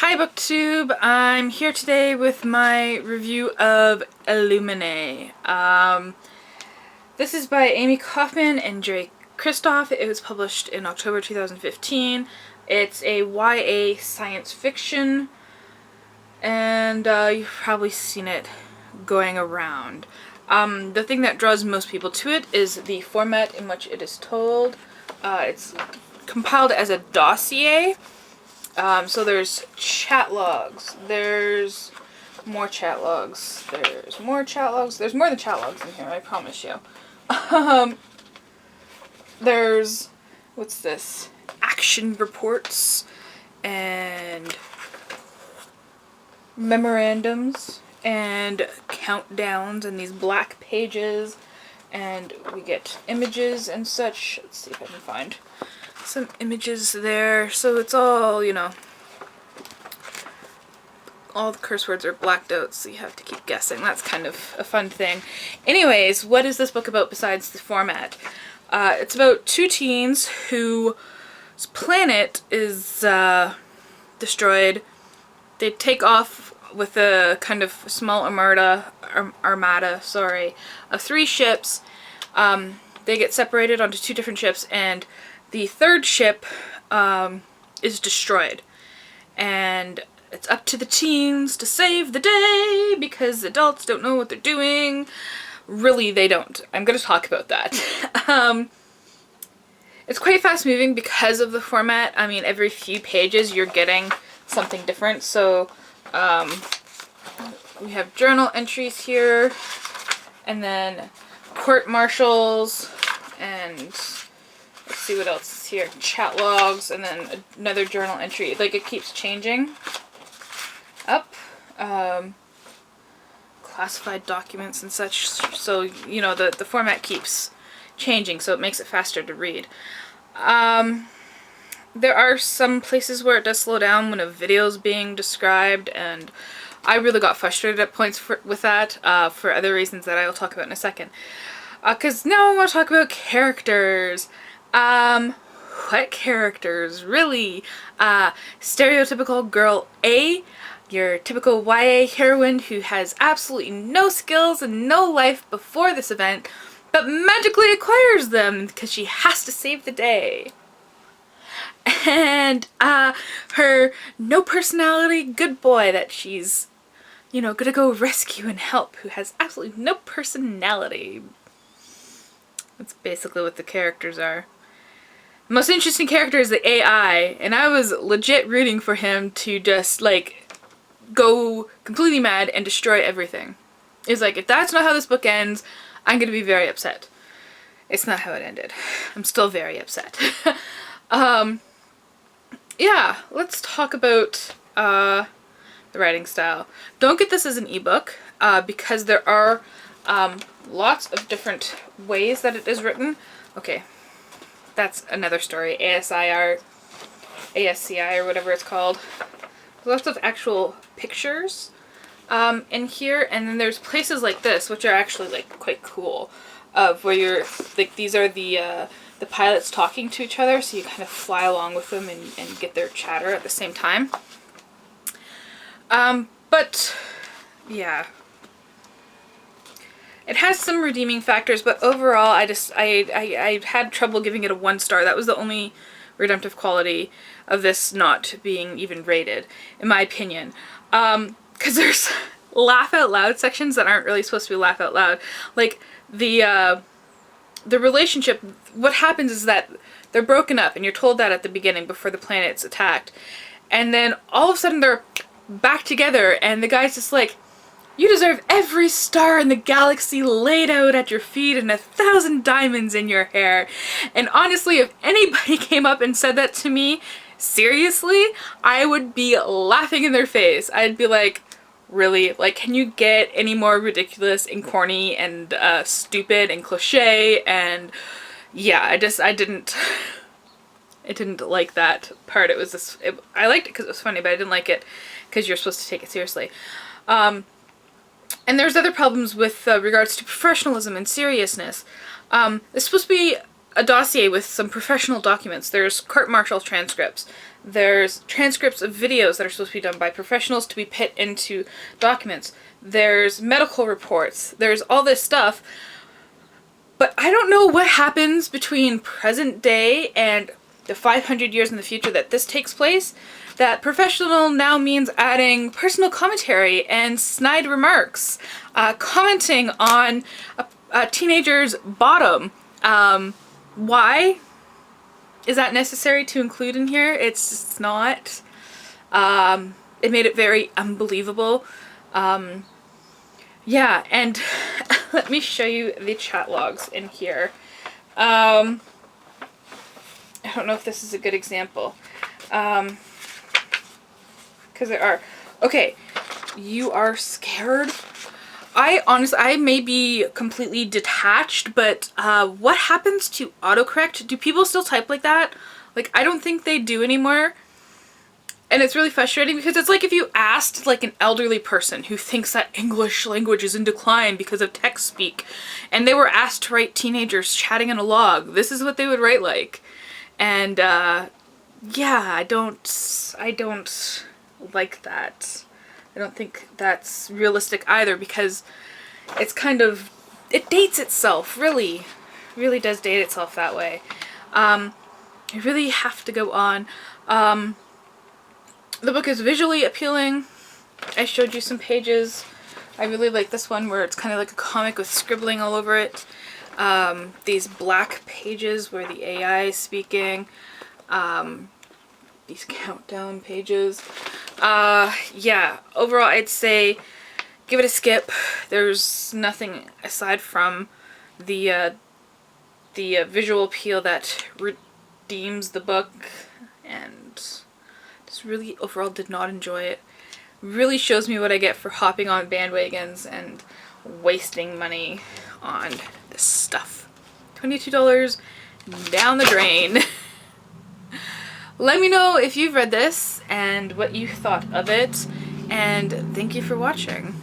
Hi BookTube! I'm here today with my review of Illuminae. This is by Amy Kaufman and Jerry Christoph. It was published in October 2015. It's a YA science fiction, and you've probably seen it going around. The thing that draws most people to it is the format in which it is told. It's compiled as a dossier. So there's chat logs, there's more chat logs, there's more chat logs, there's more than chat logs in here, I promise you. There's, what's this, action reports, and memorandums, and countdowns, and these black pages, and we get images and such. Let's see if I can find some images there. So it's all, you know, all the curse words are blacked out, so you have to keep guessing. That's kind of a fun thing. Anyways, what is this book about besides the format? It's about two teens whose planet is destroyed. They take off with a kind of small armada of 3 ships. They get separated onto 2 different ships, and the 3rd ship is destroyed, and it's up to the teens to save the day because adults don't know what they're doing. Really, they don't. I'm going to talk about that. It's quite fast moving because of the format. I mean, every few pages you're getting something different. So we have journal entries here, and then court-martials, and let's see what else is here. Chat logs, and then another journal entry. Like, it keeps changing up. Classified documents and such. So, you know, the format keeps changing, so it makes it faster to read. There are some places where it does slow down when a video is being described, and I really got frustrated at points with that, for other reasons that I will talk about in a second. Because now I want to talk about characters. What characters? Really? Stereotypical girl A, your typical YA heroine who has absolutely no skills and no life before this event, but magically acquires them because she has to save the day. And her no personality good boy that she's, you know, gonna go rescue and help, who has absolutely no personality. That's basically what the characters are. The most interesting character is the AI, and I was legit rooting for him to just, like, go completely mad and destroy everything. It's like, if that's not how this book ends, I'm gonna be very upset. It's not how it ended. I'm still very upset. Yeah, let's talk about the writing style. Don't get this as an ebook, because there are lots of different ways that it is written. Okay, that's another story. ASCI or whatever it's called. Lots of actual pictures in here, and then there's places like this, which are actually, like, quite cool, of where you're, like, these are the pilots talking to each other, so you kind of fly along with them and get their chatter at the same time. But yeah, it has some redeeming factors, but overall I had trouble giving it a 1 star. That was the only redemptive quality of this not being even rated, in my opinion. Because there's laugh out loud sections that aren't really supposed to be laugh out loud. Like, the relationship, what happens is that they're broken up, and you're told that at the beginning before the planet's attacked. And then all of a sudden they're back together, and the guy's just like, you deserve every star in the galaxy laid out at your feet and 1,000 diamonds in your hair. And honestly, if anybody came up and said that to me, seriously, I would be laughing in their face. I'd be like, really? Like, can you get any more ridiculous and corny and stupid and cliche? And yeah, I didn't like that part. It was this, I liked it because it was funny, but I didn't like it because you're supposed to take it seriously. And there's other problems with regards to professionalism and seriousness. It's supposed to be a dossier with some professional documents. There's court-martial transcripts. There's transcripts of videos that are supposed to be done by professionals to be put into documents. There's medical reports. There's all this stuff. But I don't know what happens between present day and the 500 years in the future that this takes place. That professional now means adding personal commentary and snide remarks, commenting on a teenager's bottom. Why is that necessary to include in here? It's not. It made it very unbelievable. Yeah, and let me show you the chat logs in here. I don't know if this is a good example. Because there are. Okay, you are scared. I may be completely detached, but what happens to autocorrect? Do people still type like that? Like, I don't think they do anymore. And it's really frustrating because it's like if you asked like an elderly person who thinks that English language is in decline because of text speak, and they were asked to write teenagers chatting in a log, this is what they would write like. And yeah, I don't like that. I don't think that's realistic either, because it's kind of, it dates itself, really does date itself that way. I really have to go on. The book is visually appealing. I showed you some pages. I really like this one where it's kind of like a comic with scribbling all over it. These black pages where the AI is speaking. These countdown pages. Yeah, overall I'd say give it a skip. There's nothing aside from the visual appeal that redeems the book, and just really overall did not enjoy it. Really shows me what I get for hopping on bandwagons and wasting money on this stuff. $22 down the drain. Let me know if you've read this and what you thought of it, and thank you for watching.